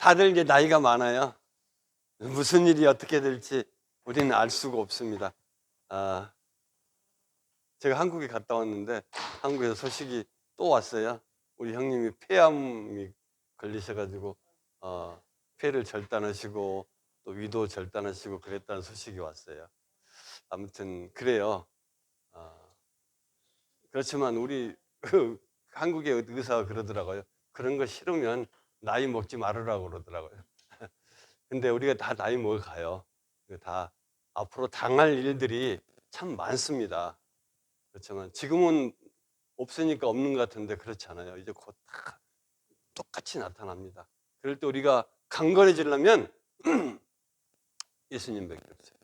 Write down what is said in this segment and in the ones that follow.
다들 이제 나이가 많아요. 무슨 일이 어떻게 될지 우리는 알 수가 없습니다. 아, 제가 한국에 갔다 왔는데 한국에서 소식이 또 왔어요. 우리 형님이 폐암이 걸리셔가지고 폐를 절단하시고 또 위도 절단하시고 그랬다는 소식이 왔어요. 아무튼 그래요. 아, 그렇지만 우리 한국의 의사가 그러더라고요. 그런 거 싫으면 나이 먹지 말으라고 그러더라고요. 근데 우리가 다 나이 먹어가요. 다 앞으로 당할 일들이 참 많습니다. 그렇지만 지금은 없으니까 없는 것 같은데 그렇지 않아요. 이제 곧 다 똑같이 나타납니다. 그럴 때 우리가 강건해지려면 예수님밖에 없어요.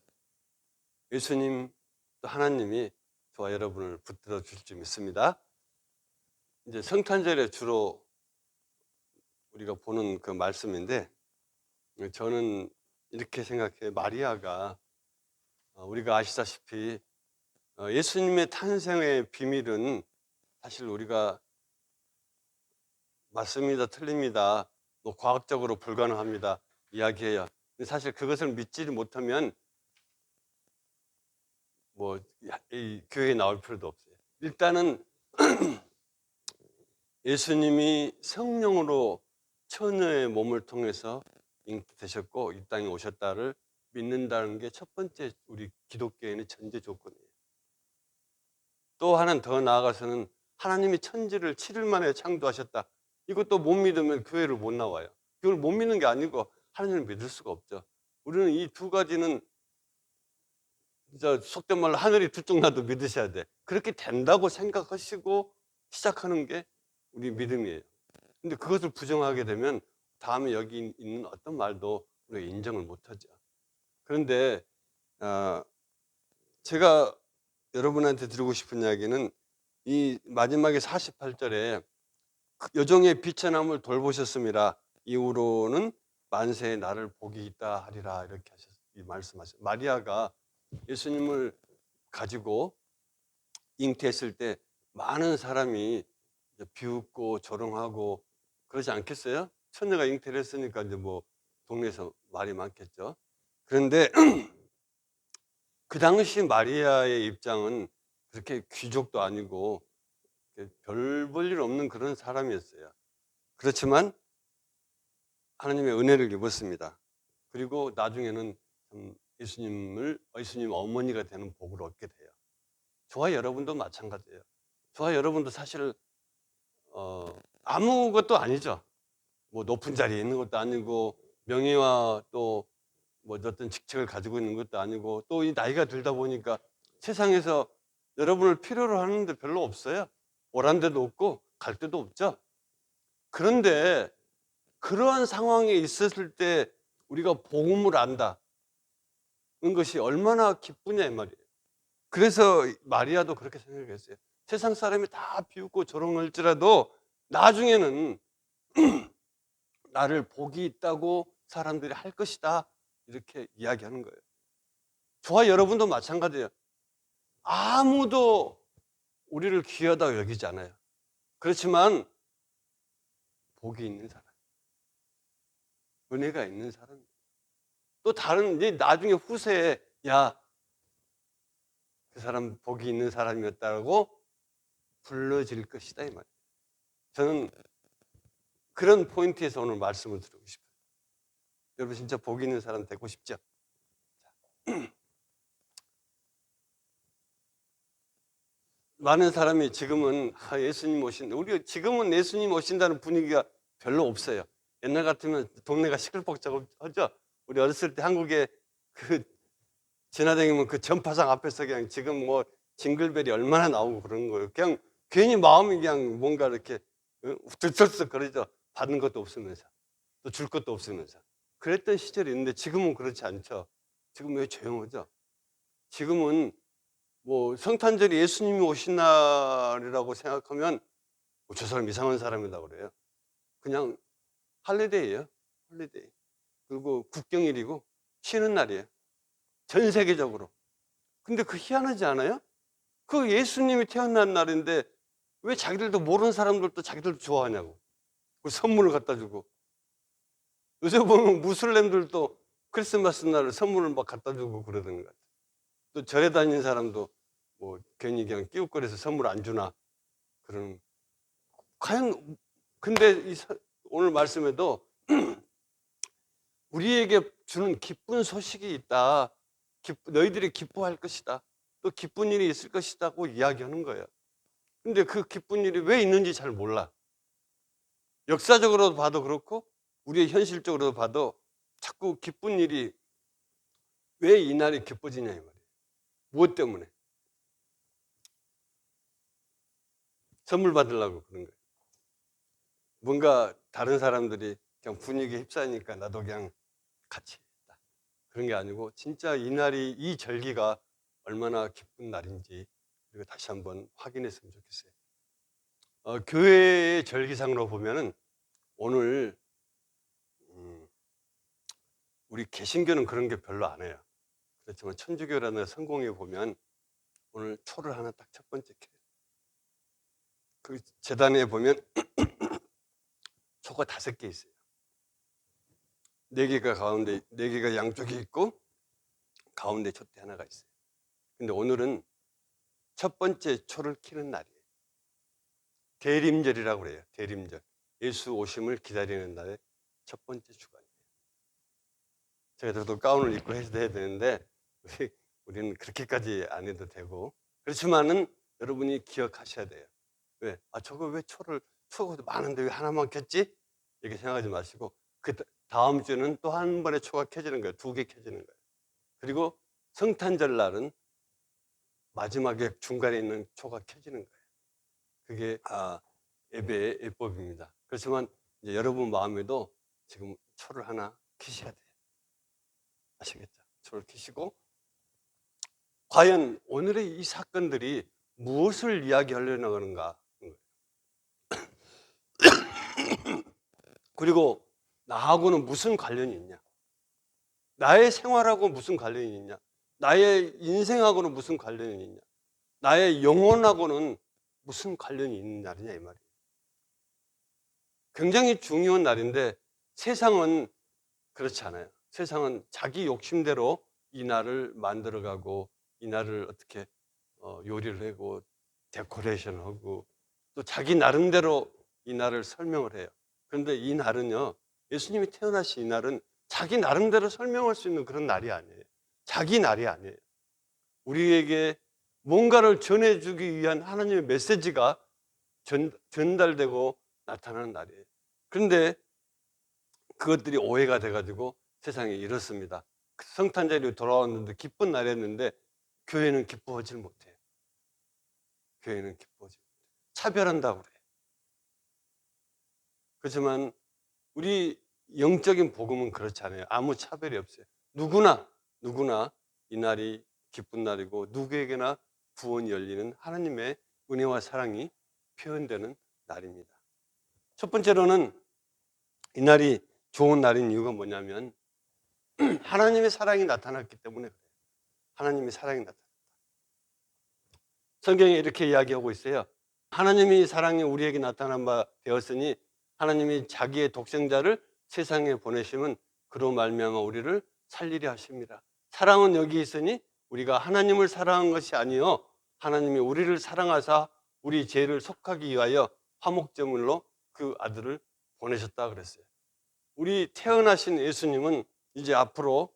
예수님 또 하나님이 저와 여러분을 붙들어 주실 줄 믿습니다. 이제 성탄절에 주로 우리가 보는 그 말씀인데 저는 이렇게 생각해요. 마리아가 우리가 아시다시피 예수님의 탄생의 비밀은 사실 우리가 맞습니다, 틀립니다, 뭐 과학적으로 불가능합니다 이야기해요. 근데 사실 그것을 믿지 못하면 뭐 이 교회에 나올 필요도 없어요. 일단은 예수님이 성령으로 처녀의 몸을 통해서 잉태되셨고 이 땅에 오셨다를 믿는다는 게 첫 번째 우리 기독교인의 전제 조건이에요. 또 하나는 더 나아가서는 하나님이 천지를 7일 만에 창조하셨다. 이것도 못 믿으면 교회를 못 나와요. 이걸 못 믿는 게 아니고 하나님을 믿을 수가 없죠. 우리는 이 두 가지는 진짜 속된 말로 하늘이 두 쪽 나도 믿으셔야 돼. 그렇게 된다고 생각하시고 시작하는 게 우리 믿음이에요. 근데 그것을 부정하게 되면 다음에 여기 있는 어떤 말도 우리가 인정을 못하죠. 그런데 제가 여러분한테 드리고 싶은 이야기는 이 마지막에 48절에 여종의 비천함을 돌보셨습니다. 이후로는 만세에 나를 복이 있다 하리라 이렇게 말씀하셨어요. 마리아가 예수님을 가지고 잉태했을 때 많은 사람이 비웃고 조롱하고 그러지 않겠어요? 처녀가 잉태를 했으니까 이제 뭐 동네에서 말이 많겠죠. 그런데 그 당시 마리아의 입장은 그렇게 귀족도 아니고 별 볼 일 없는 그런 사람이었어요. 그렇지만 하나님의 은혜를 입었습니다. 그리고 나중에는 예수님 어머니가 되는 복을 얻게 돼요. 저와 여러분도 마찬가지예요. 저와 여러분도 사실 아무것도 아니죠. 뭐 높은 자리에 있는 것도 아니고 명예와 또 뭐 어떤 직책을 가지고 있는 것도 아니고 또 이 나이가 들다 보니까 세상에서 여러분을 필요로 하는데 별로 없어요. 오란 데도 없고 갈 데도 없죠. 그런데 그러한 상황에 있었을 때 우리가 복음을 안다는 것이 얼마나 기쁘냐 이 말이에요. 그래서 마리아도 그렇게 생각했어요. 세상 사람이 다 비웃고 조롱할지라도 나중에는 나를 복이 있다고 사람들이 할 것이다 이렇게 이야기하는 거예요. 저와 여러분도 마찬가지예요. 아무도 우리를 귀하다고 여기지 않아요. 그렇지만 복이 있는 사람, 은혜가 있는 사람, 또 다른 이제 나중에 후세에 야, 그 사람 복이 있는 사람이었다고 불러질 것이다 이 말이에요. 저는 그런 포인트에서 오늘 말씀을 드리고 싶어요. 여러분 진짜 복 있는 사람 되고 싶죠? 많은 사람이 지금은 예수님 오신다. 우리 지금은 예수님 오신다는 분위기가 별로 없어요. 옛날 같으면 동네가 시끌벅적하죠. 우리 어렸을 때 한국에 그 지나다니면 그 전파상 앞에서 그냥 지금 뭐 징글벨이 얼마나 나오고 그런 거예요. 그냥 괜히 마음이 그냥 뭔가 이렇게 들썩 거리죠. 받는 것도 없으면서 또 줄 것도 없으면서 그랬던 시절이 있는데 지금은 그렇지 않죠. 지금 왜 조용하죠? 지금은 뭐 성탄절이 예수님이 오신 날이라고 생각하면 저 사람 이상한 사람이다 그래요. 그냥 할리데이예요. 할리데이. 그리고 국경일이고 쉬는 날이에요. 전 세계적으로. 근데 그 희한하지 않아요? 그 예수님이 태어난 날인데 왜 자기들도 모르는 사람들도 자기들도 좋아하냐고. 그 선물을 갖다 주고. 요새 보면 무슬림들도 크리스마스 날 선물을 막 갖다 주고 그러는 것 같아요. 또 절에 다니는 사람도 뭐 괜히 그냥 끼웃거려서 선물 안 주나 그런. 과연 근데 오늘 말씀에도 우리에게 주는 기쁜 소식이 있다. 너희들이 기뻐할 것이다. 또 기쁜 일이 있을 것이다고 이야기하는 거예요. 근데 그 기쁜 일이 왜 있는지 잘 몰라. 역사적으로 봐도 그렇고 우리의 현실적으로 봐도 자꾸 기쁜 일이 왜 이날이 기뻐지냐 이 말이에요. 무엇 때문에? 선물 받으려고 그런 거예요. 뭔가 다른 사람들이 그냥 분위기에 휩싸이니까 나도 그냥 같이 했다. 그런 게 아니고 진짜 이날이 이 절기가 얼마나 기쁜 날인지 그리고 다시 한번 확인했으면 좋겠어요. 교회의 절기상으로 보면은 오늘 우리 개신교는 그런 게 별로 안 해요. 그렇지만 천주교라는 성공에 보면 오늘 초를 하나 딱 첫 번째 켜요. 그 재단에 보면 초가 5개 있어요. 4개가 가운데, 4개가 양쪽에 있고 가운데 촛대 하나가 있어요. 근데 오늘은 첫 번째 초를 켜는 날이에요. 대림절이라고 그래요. 대림절. 예수 오심을 기다리는 날의 첫 번째 주간이에요. 제가 저도 가운을 입고 해야 되는데 우리는 그렇게까지 안 해도 되고, 그렇지만은 여러분이 기억하셔야 돼요. 왜? 저거 왜 초가 많은데 왜 하나만 켰지? 이렇게 생각하지 마시고 그 다음 주는 또 한 번에 초가 켜지는 거예요. 2개 켜지는 거예요. 그리고 성탄절 날은 마지막에 중간에 있는 초가 켜지는 거예요. 그게 예배의 예법입니다. 그렇지만 이제 여러분 마음에도 지금 초를 하나 켜셔야 돼요. 아시겠죠? 초를 켜시고 과연 오늘의 이 사건들이 무엇을 이야기하려고 하는가? 그리고 나하고는 무슨 관련이 있냐? 나의 생활하고 무슨 관련이 있냐? 나의 인생하고는 무슨 관련이 있냐? 나의 영혼하고는 무슨 관련이 있는 날이냐 이 말이에요. 굉장히 중요한 날인데 세상은 그렇지 않아요. 세상은 자기 욕심대로 이 날을 만들어가고 이 날을 어떻게 요리를 하고 데코레이션하고 또 자기 나름대로 이 날을 설명을 해요. 그런데 이 날은요, 예수님이 태어나신 이 날은 자기 나름대로 설명할 수 있는 그런 날이 아니에요. 자기 날이 아니에요. 우리에게 뭔가를 전해주기 위한 하나님의 메시지가 전달되고 나타나는 날이에요. 그런데 그것들이 오해가 돼가지고 세상에 이렇습니다. 성탄절이 돌아왔는데 기쁜 날이었는데 교회는 기뻐하지 못해요. 교회는 기뻐하지 못해요. 차별한다고 그래요. 그렇지만 우리 영적인 복음은 그렇지 않아요. 아무 차별이 없어요. 누구나 이 날이 기쁜 날이고 누구에게나 구원이 열리는 하나님의 은혜와 사랑이 표현되는 날입니다. 첫 번째로는 이 날이 좋은 날인 이유가 뭐냐면 하나님의 사랑이 나타났기 때문에 그래요. 하나님의 사랑이 나타났다. 성경에 이렇게 이야기하고 있어요. 하나님이 사랑이 우리에게 나타난 바 되었으니 하나님이 자기의 독생자를 세상에 보내심은 그로 말미암아 우리를 살리려 하십니다. 사랑은 여기 있으니 우리가 하나님을 사랑한 것이 아니요 하나님이 우리를 사랑하사 우리 죄를 속하기 위하여 화목제물로 그 아들을 보내셨다 그랬어요. 우리 태어나신 예수님은 이제 앞으로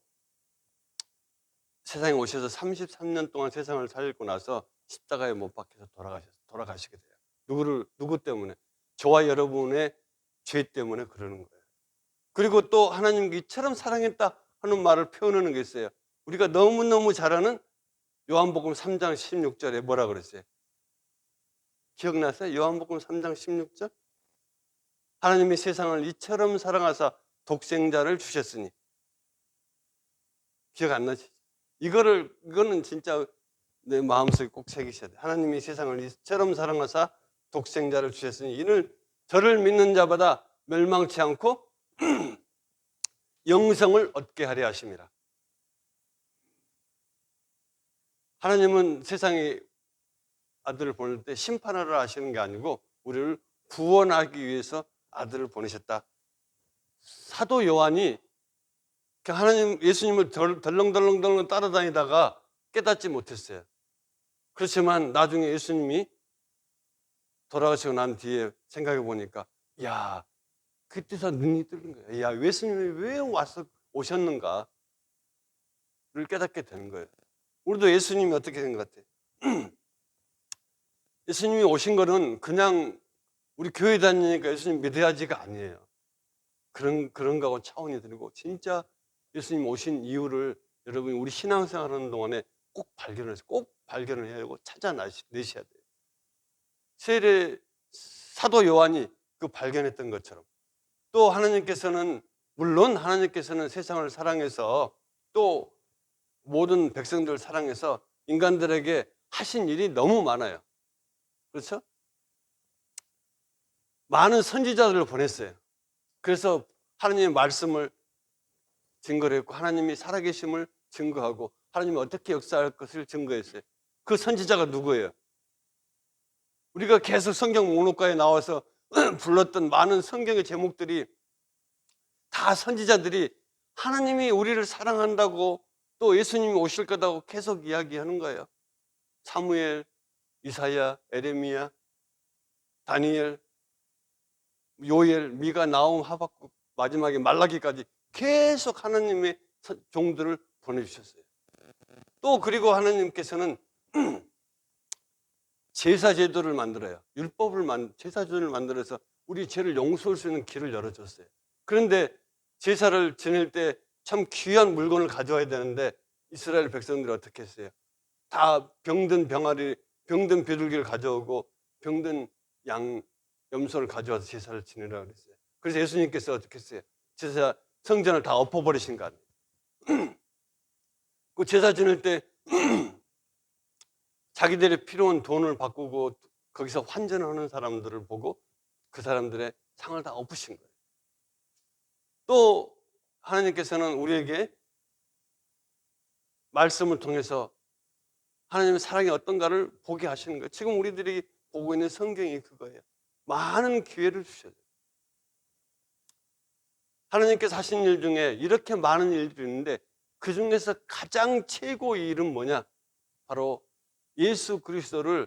세상에 오셔서 33년 동안 세상을 살고 나서 십자가에 못 박혀서 돌아가시게 돼요. 누구 때문에? 저와 여러분의 죄 때문에 그러는 거예요. 그리고 또 하나님이 이처럼 사랑했다 하는 말을 표현하는 게 있어요. 우리가 너무너무 잘 아는 요한복음 3장 16절에 뭐라 그랬어요? 기억나세요? 요한복음 3장 16절? 하나님이 세상을 이처럼 사랑하사 독생자를 주셨으니. 기억 안 나시죠? 이거는 진짜 내 마음속에 꼭 새기셔야 돼요. 하나님이 세상을 이처럼 사랑하사 독생자를 주셨으니 이는 저를 믿는 자마다 멸망치 않고 영생을 얻게 하려 하심이라. 하나님은 세상에 아들을 보낼 때 심판하러 하시는 게 아니고 우리를 구원하기 위해서 아들을 보내셨다. 사도 요한이 하나님 예수님을 덜렁덜렁 따라다니다가 깨닫지 못했어요. 그렇지만 나중에 예수님이 돌아가시고 난 뒤에 생각해 보니까 야, 그때서 눈이 뜨는 거예요. 야, 예수님이 왜 오셨는가를 깨닫게 되는 거예요. 우리도 예수님이 어떻게 된 것 같아요? 예수님이 오신 거는 그냥 우리 교회 다니니까 예수님 믿어야지가 아니에요. 그런 거하고 차원이 다르고 진짜 예수님 오신 이유를 여러분이 우리 신앙생활하는 동안에 꼭 발견을 해야 하고 찾아내셔야 돼요. 세례 사도 요한이 그 발견했던 것처럼 또 하나님께서는 물론 하나님께서는 세상을 사랑해서 또 모든 백성들을 사랑해서 인간들에게 하신 일이 너무 많아요. 그렇죠? 많은 선지자들을 보냈어요. 그래서 하나님의 말씀을 증거를 했고 하나님이 살아계심을 증거하고 하나님이 어떻게 역사할 것을 증거했어요. 그 선지자가 누구예요? 우리가 계속 성경 목록가에 나와서 불렀던 많은 성경의 제목들이 다 선지자들이 하나님이 우리를 사랑한다고 또 예수님이 오실 거다고 계속 이야기하는 거예요. 사무엘, 이사야, 에레미야, 다니엘, 요엘, 미가, 나움, 하박국, 마지막에 말라기까지 계속 하나님의 종들을 보내주셨어요. 또 그리고 하나님께서는 제사제도를 만들어요. 제사제도를 만들어서 우리 죄를 용서할 수 있는 길을 열어줬어요. 그런데 제사를 지낼 때 참 귀한 물건을 가져와야 되는데 이스라엘 백성들이 어떻게 했어요? 다 병든 비둘기를 가져오고 병든 염소를 가져와서 제사를 지내라고 그랬어요. 그래서 예수님께서 어떻게 했어요? 성전을 다 엎어버리신 거 아니에요. 그 제사 지낼 때 자기들의 필요한 돈을 바꾸고 거기서 환전하는 사람들을 보고 그 사람들의 상을 다 엎으신 거예요. 또 하나님께서는 우리에게 말씀을 통해서 하나님의 사랑이 어떤가를 보게 하시는 거예요. 지금 우리들이 보고 있는 성경이 그거예요. 많은 기회를 주셔요. 하나님께서 하신 일 중에 이렇게 많은 일들이 있는데 그 중에서 가장 최고의 일은 뭐냐? 바로 예수 그리스도를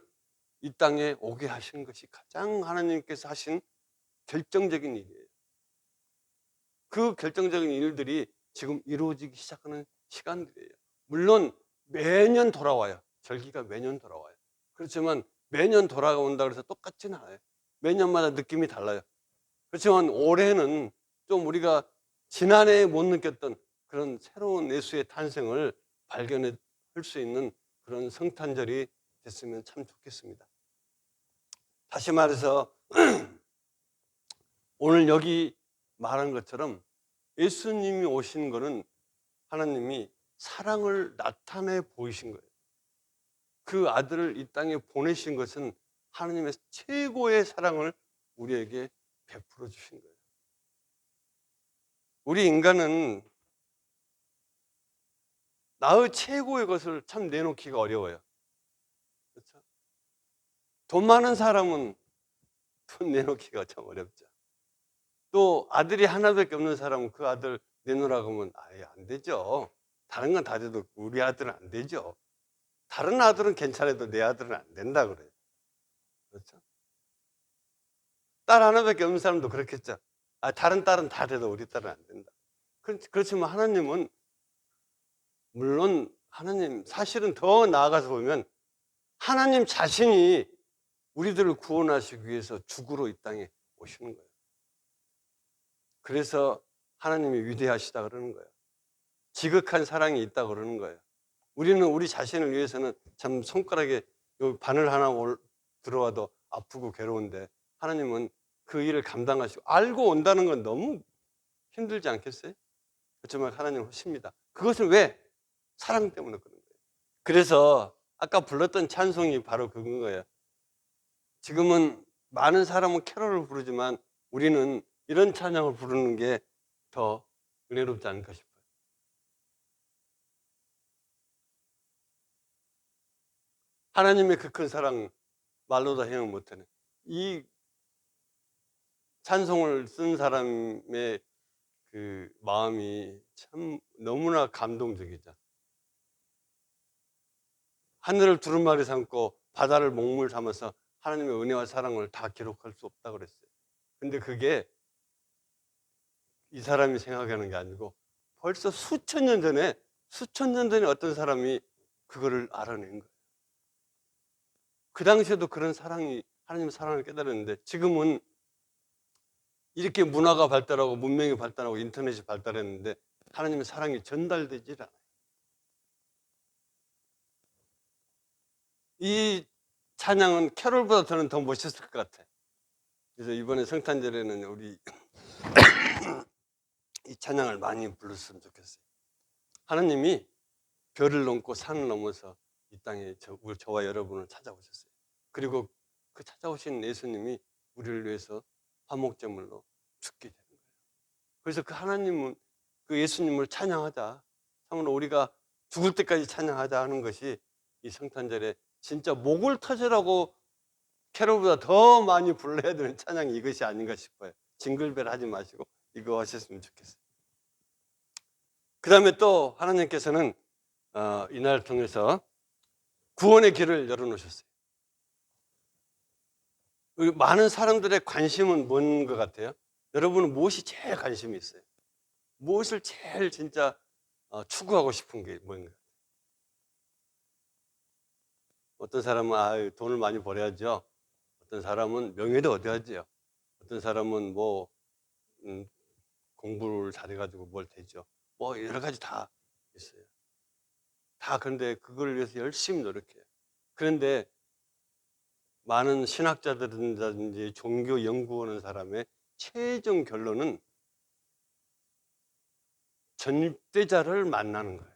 이 땅에 오게 하시는 것이 가장 하나님께서 하신 결정적인 일이에요. 그 결정적인 일들이 지금 이루어지기 시작하는 시간들이에요. 물론 매년 돌아와요. 절기가 매년 돌아와요. 그렇지만 매년 돌아온다고 해서 똑같지는 않아요. 매년마다 느낌이 달라요. 그렇지만 올해는 좀 우리가 지난해에 못 느꼈던 그런 새로운 예수의 탄생을 발견할 수 있는 그런 성탄절이 됐으면 참 좋겠습니다. 다시 말해서 오늘 여기 말한 것처럼 예수님이 오신 것은 하나님이 사랑을 나타내 보이신 거예요. 그 아들을 이 땅에 보내신 것은 하나님의 최고의 사랑을 우리에게 베풀어 주신 거예요. 우리 인간은 나의 최고의 것을 참 내놓기가 어려워요. 그렇죠? 돈 많은 사람은 돈 내놓기가 참 어렵죠. 또 아들이 하나밖에 없는 사람은 그 아들 내놓으라고 하면 아예 안 되죠. 다른 건 다 돼도 우리 아들은 안 되죠. 다른 아들은 괜찮아도 내 아들은 안 된다 그래요. 그렇죠? 딸 하나밖에 없는 사람도 그렇겠죠. 다른 딸은 다 돼도 우리 딸은 안 된다. 그렇지만 하나님은 물론 하나님 사실은 더 나아가서 보면 하나님 자신이 우리들을 구원하시기 위해서 죽으러 이 땅에 오시는 거예요. 그래서 하나님이 위대하시다 그러는 거예요. 지극한 사랑이 있다 그러는 거예요. 우리는 우리 자신을 위해서는 참 손가락에 바늘 하나 들어와도 아프고 괴로운데 하나님은 그 일을 감당하시고 알고 온다는 건 너무 힘들지 않겠어요? 그렇지만 하나님은 하십니다. 그것은 왜? 사랑 때문에 그런 거예요. 그래서 아까 불렀던 찬송이 바로 그건 거예요. 지금은 많은 사람은 캐롤을 부르지만 우리는 이런 찬양을 부르는 게 더 은혜롭지 않을까 싶어요. 하나님의 그 큰 사랑 말로 다 해명 못하네. 이 찬송을 쓴 사람의 그 마음이 참 너무나 감동적이죠. 하늘을 두루마리 삼고 바다를 먹물 삼아서 하나님의 은혜와 사랑을 다 기록할 수 없다고 그랬어요. 근데 그게 이 사람이 생각하는 게 아니고 벌써 수천 년 전에 어떤 사람이 그거를 알아낸 거예요. 그 당시에도 그런 사랑이, 하나님의 사랑을 깨달았는데, 지금은 이렇게 문화가 발달하고 문명이 발달하고 인터넷이 발달했는데 하나님의 사랑이 전달되질 않아요. 이 찬양은 캐롤보다 저는 더 멋있을 것 같아요. 그래서 이번에 성탄절에는 우리 이 찬양을 많이 불렀으면 좋겠어요. 하나님이 별을 넘고 산을 넘어서 이 땅에 저와 여러분을 찾아오셨어요. 그리고 그 찾아오신 예수님이 우리를 위해서 화목제물로 죽게 되는 거예요. 그래서 그 하나님은, 그 예수님을 찬양하자, 참으로 우리가 죽을 때까지 찬양하자 하는 것이 이 성탄절에 진짜 목을 터져라고 캐롤보다 더 많이 불러야 되는 찬양이 이것이 아닌가 싶어요. 징글벨 하지 마시고 이거 하셨으면 좋겠어요. 그 다음에 또 하나님께서는 이날을 통해서 구원의 길을 열어놓으셨어요. 많은 사람들의 관심은 뭔 것 같아요? 여러분은 무엇이 제일 관심이 있어요? 무엇을 제일 진짜 추구하고 싶은 게 뭔가요? 어떤 사람은 돈을 많이 벌어야죠. 어떤 사람은 명예도 얻어야죠. 어떤 사람은 공부를 잘해가지고 뭘 되죠. 여러 가지 다 있어요. 다 그런데 그걸 위해서 열심히 노력해요. 그런데 많은 신학자들이라든지 종교 연구하는 사람의 최종 결론은 전대자를 만나는 거예요.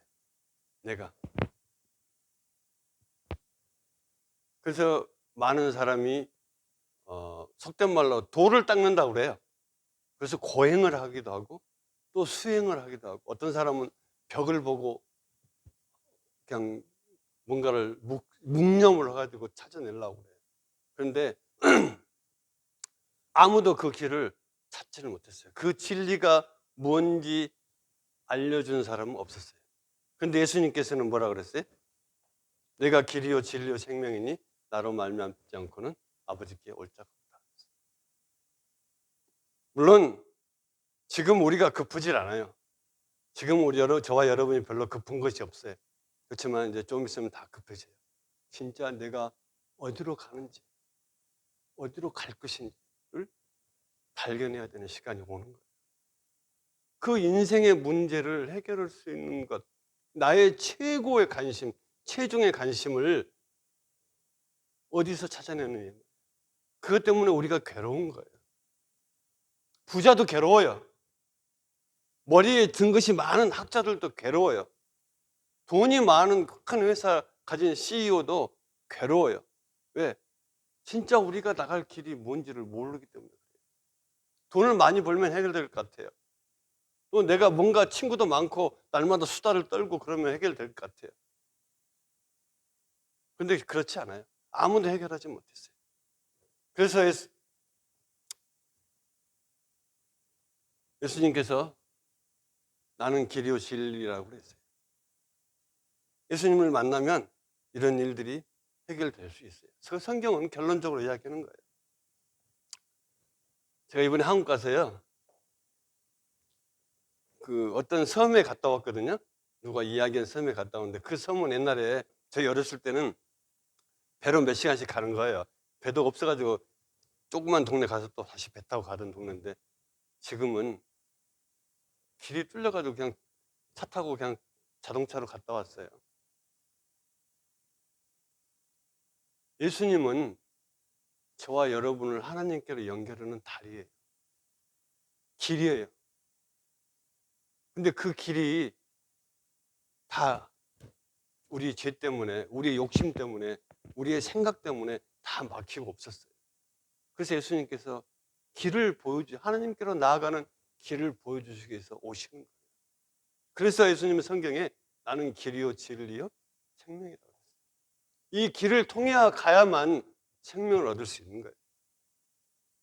내가. 그래서 많은 사람이 속된 말로 돌을 닦는다고 그래요. 그래서 고행을 하기도 하고 또 수행을 하기도 하고, 어떤 사람은 벽을 보고 그냥 뭔가를 묵념을 해가지고 찾아내려고 그래요. 그런데 아무도 그 길을 찾지를 못했어요. 그 진리가 뭔지 알려준 사람은 없었어요. 그런데 예수님께서는 뭐라 그랬어요? 내가 길이요 진리요 생명이니 나로 말미암지 않고는 아버지께 올 자가 없다. 물론 지금 우리가 급하질 않아요. 지금 저와 여러분이 별로 급한 것이 없어요. 그렇지만 이제 좀 있으면 다 급해져요. 진짜 내가 어디로 가는지, 어디로 갈 것인지를 발견해야 되는 시간이 오는 거예요. 그 인생의 문제를 해결할 수 있는 것, 나의 최고의 관심, 최종의 관심을 어디서 찾아내느냐. 그것 때문에 우리가 괴로운 거예요. 부자도 괴로워요. 머리에 든 것이 많은 학자들도 괴로워요. 돈이 많은 큰 회사 가진 CEO도 괴로워요. 왜? 진짜 우리가 나갈 길이 뭔지를 모르기 때문에 그래요. 돈을 많이 벌면 해결될 것 같아요. 또 내가 뭔가 친구도 많고 날마다 수다를 떨고 그러면 해결될 것 같아요. 근데 그렇지 않아요. 아무도 해결하지 못했어요. 그래서 예수님께서 나는 길이요 진리라고 그랬어요. 예수님을 만나면 이런 일들이 해결될 수 있어요. 그 성경은 결론적으로 이야기하는 거예요. 제가 이번에 한국 가서요, 그 어떤 섬에 갔다 왔거든요. 누가 이야기한 섬에 갔다 왔는데, 그 섬은 옛날에 저희 어렸을 때는 배로 몇 시간씩 가는 거예요. 배도 없어가지고 조그만 동네 가서 또 다시 배 타고 가던 동네인데, 지금은 길이 뚫려가지고 그냥 차 타고 그냥 자동차로 갔다 왔어요. 예수님은 저와 여러분을 하나님께로 연결하는 다리예요. 길이에요. 근데 그 길이 다 우리 죄 때문에, 우리의 욕심 때문에, 우리의 생각 때문에 다 막히고 없었어요. 그래서 예수님께서 하나님께로 나아가는 길을 보여주시기 위해서 오신 거예요. 그래서 예수님은 성경에 나는 길이요 진리요 생명이라고 했어요. 이 길을 통해 가야만 생명을 얻을 수 있는 거예요.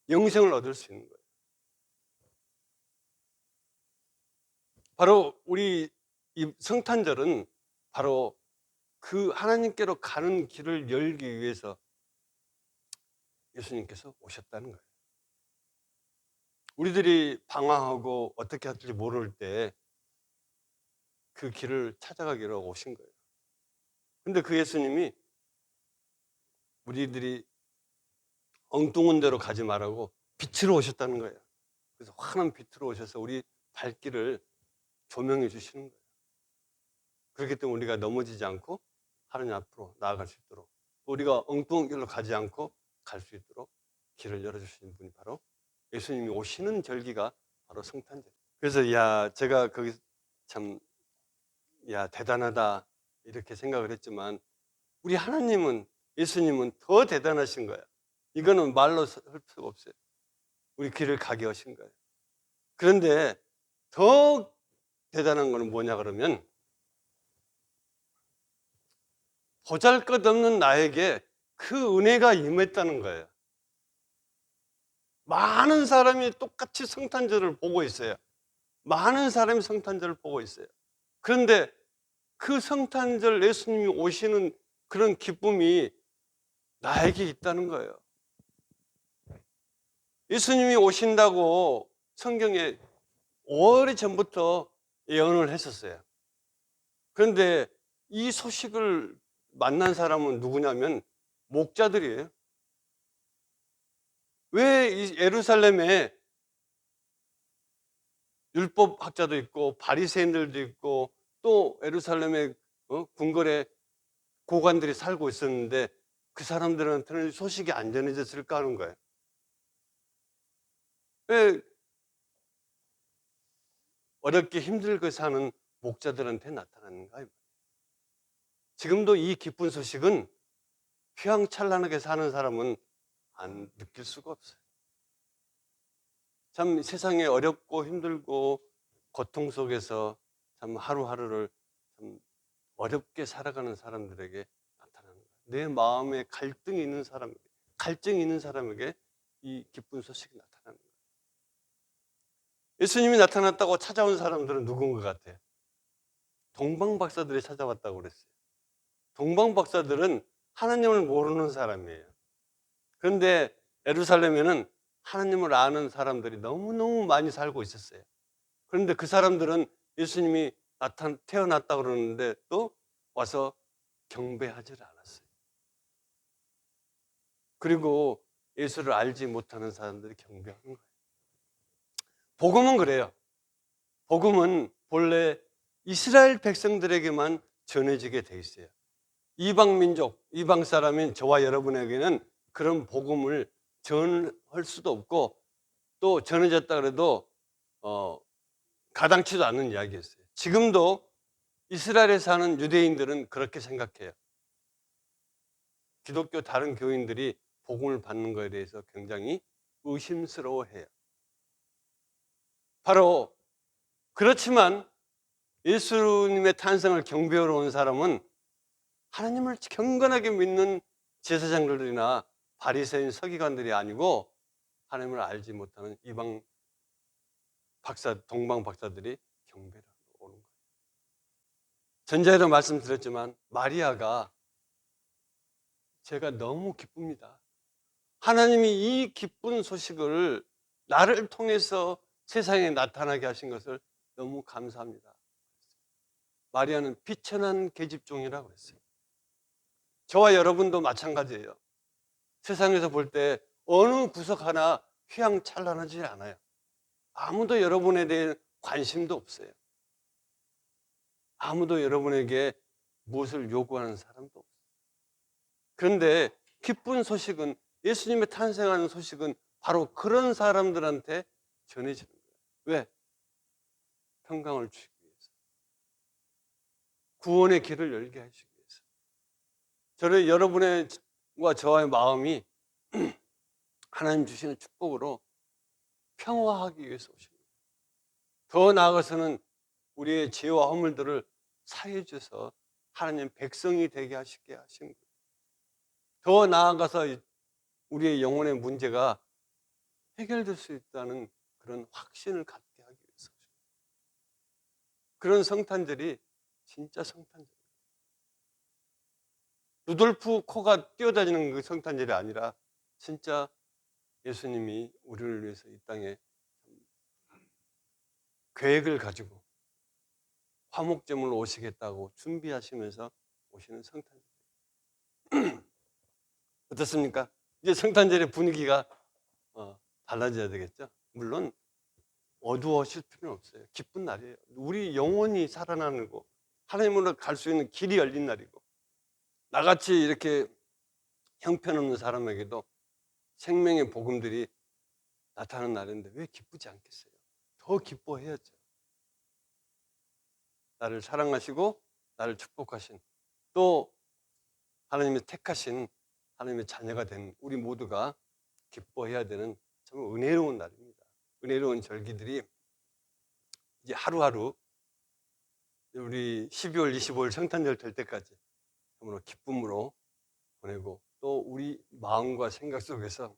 영생을 얻을 수 있는 거예요. 바로 우리 이 성탄절은 바로 그 하나님께로 가는 길을 열기 위해서 예수님께서 오셨다는 거예요. 우리들이 방황하고 어떻게 할지 모를 때 그 길을 찾아가기로 오신 거예요. 근데 그 예수님이 우리들이 엉뚱한 데로 가지 말라고 빛으로 오셨다는 거예요. 그래서 환한 빛으로 오셔서 우리 발길을 조명해 주시는 거예요. 그렇기 때문에 우리가 넘어지지 않고 하나님 앞으로 나아갈 수 있도록, 우리가 엉뚱한 길로 가지 않고 갈 수 있도록 길을 열어주시는 분이 바로 예수님이 오시는 절기가 바로 성탄절. 그래서 제가 거기 참 대단하다 이렇게 생각을 했지만 우리 하나님은, 예수님은 더 대단하신 거예요. 이거는 말로 할 수가 없어요. 우리 길을 가게 하신 거예요. 그런데 더 대단한 거는 뭐냐 그러면 보잘것없는 나에게 그 은혜가 임했다는 거예요. 많은 사람이 똑같이 성탄절을 보고 있어요. 많은 사람이 성탄절을 보고 있어요. 그런데 그 성탄절 예수님이 오시는 그런 기쁨이 나에게 있다는 거예요. 예수님이 오신다고 성경에 오래전부터 예언을 했었어요. 그런데 이 소식을 만난 사람은 누구냐면 목자들이에요. 왜 이 예루살렘에 율법학자도 있고 바리새인들도 있고 또 예루살렘에 궁궐에 고관들이 살고 있었는데 그 사람들한테는 소식이 안 전해졌을까 하는 거예요. 왜 어렵게 힘들게 사는 목자들한테 나타나는가? 지금도 이 기쁜 소식은 휘황찬란하게 사는 사람은 안 느낄 수가 없어요. 참 세상에 어렵고 힘들고 고통 속에서 참 하루하루를 참 어렵게 살아가는 사람들에게 나타나는 거예요. 내 마음에 갈등이 있는 사람에게 이 기쁜 소식이 나타나는 거예요. 예수님이 나타났다고 찾아온 사람들은 누군 것 같아요? 동방박사들이 찾아왔다고 그랬어요. 동방박사들은 하나님을 모르는 사람이에요. 그런데 예루살렘에는 하나님을 아는 사람들이 너무너무 많이 살고 있었어요. 그런데 그 사람들은 예수님이 태어났다고 그러는데 또 와서 경배하지를 않았어요. 그리고 예수를 알지 못하는 사람들이 경배하는 거예요. 복음은 그래요. 복음은 본래 이스라엘 백성들에게만 전해지게 돼 있어요. 이방 민족, 이방 사람인 저와 여러분에게는 그런 복음을 전할 수도 없고 또 전해졌다 그래도 가당치도 않는 이야기였어요. 지금도 이스라엘에 사는 유대인들은 그렇게 생각해요. 기독교 다른 교인들이 복음을 받는 것에 대해서 굉장히 의심스러워해요. 바로 그렇지만 예수님의 탄생을 경배하러 온 사람은 하나님을 경건하게 믿는 제사장들이나 바리새인 서기관들이 아니고 하나님을 알지 못하는 이방 동방 박사들이 경배를 오는 거예요. 전자에도 말씀드렸지만 마리아가 제가 너무 기쁩니다. 하나님이 이 기쁜 소식을 나를 통해서 세상에 나타나게 하신 것을 너무 감사합니다. 마리아는 비천한 계집종이라고 그랬어요. 저와 여러분도 마찬가지예요. 세상에서 볼 때 어느 구석 하나 휘황찬란하지 않아요. 아무도 여러분에 대해 관심도 없어요. 아무도 여러분에게 무엇을 요구하는 사람도 없어요. 그런데 기쁜 소식은, 예수님의 탄생하는 소식은 바로 그런 사람들한테 전해지는 거예요. 왜? 평강을 주시기 위해서. 구원의 길을 열게 하시기 위해서. 여러분과 저와의 마음이 하나님 주시는 축복으로 평화하기 위해서 오신 거예요. 더 나아가서는 우리의 죄와 허물들을 사해 주셔서 하나님 백성이 되게 하시게 하신 거예요. 더 나아가서 우리의 영혼의 문제가 해결될 수 있다는 그런 확신을 갖게 하기 위해서. 그런 성탄절이 진짜 성탄절. 루돌프 코가 뛰어다니는 그 성탄절이 아니라 진짜 예수님이 우리를 위해서 이 땅에 계획을 가지고 화목제물로 오시겠다고 준비하시면서 오시는 성탄절. 어떻습니까? 이제 성탄절의 분위기가 달라져야 되겠죠. 물론 어두워질 필요는 없어요. 기쁜 날이에요. 우리 영혼이 살아나고 하나님으로 갈 수 있는 길이 열린 날이고, 나같이 이렇게 형편없는 사람에게도 생명의 복음들이 나타나는 날인데 왜 기쁘지 않겠어요? 더 기뻐해야죠. 나를 사랑하시고 나를 축복하신, 또 하나님이 택하신 하나님의 자녀가 된 우리 모두가 기뻐해야 되는 참 은혜로운 날입니다. 은혜로운 절기들이 이제 하루하루 우리 12월 25일 성탄절 될 때까지 참으로 기쁨으로 보내고, 또 우리 마음과 생각 속에서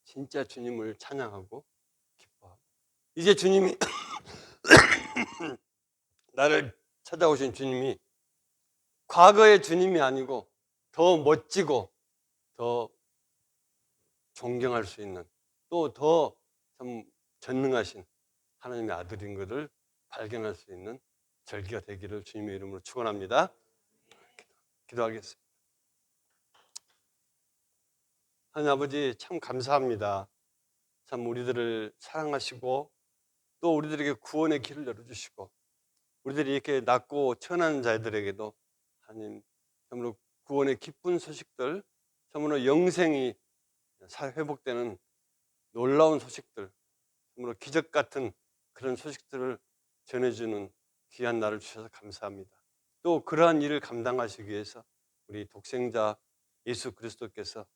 진짜 주님을 찬양하고 기뻐하고, 이제 주님이 나를 찾아오신 주님이 과거의 주님이 아니고 더 멋지고 더 존경할 수 있는, 또 더 참 전능하신 하나님의 아들인 것을 발견할 수 있는 절기가 되기를 주님의 이름으로 축원합니다. 기도하겠습니다. 하나님 아버지, 참 감사합니다. 참 우리들을 사랑하시고 또 우리들에게 구원의 길을 열어주시고, 우리들이 이렇게 낮고 천한 자들에게도 하나님 참으로 구원의 기쁜 소식들, 참으로 영생이 회복되는 놀라운 소식들, 참으로 기적 같은 그런 소식들을 전해주는 귀한 날을 주셔서 감사합니다. 또 그러한 일을 감당하시기 위해서 우리 독생자 예수 그리스도께서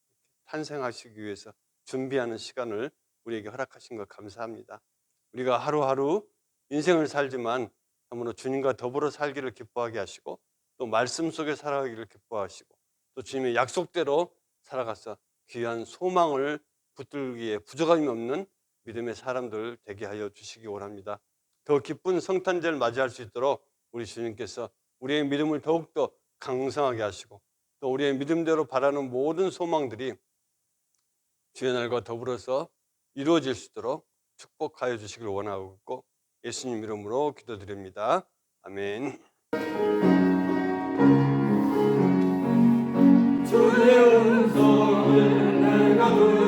탄생하시기 위해서 준비하는 시간을 우리에게 허락하신 것 감사합니다. 우리가 하루하루 인생을 살지만 참으로 주님과 더불어 살기를 기뻐하게 하시고, 또 말씀 속에 살아가기를 기뻐하시고, 또 주님의 약속대로 살아가서 귀한 소망을 붙들기에 부족함이 없는 믿음의 사람들 되게 하여 주시기 원합니다. 더 기쁜 성탄절 맞이할 수 있도록 우리 주님께서 우리의 믿음을 더욱더 강성하게 하시고, 또 우리의 믿음대로 바라는 모든 소망들이 주의 날과 더불어서 이루어질 수 있도록 축복하여 주시길 원하고 있고, 예수님 이름으로 기도드립니다. 아멘. 주의 음성을 내가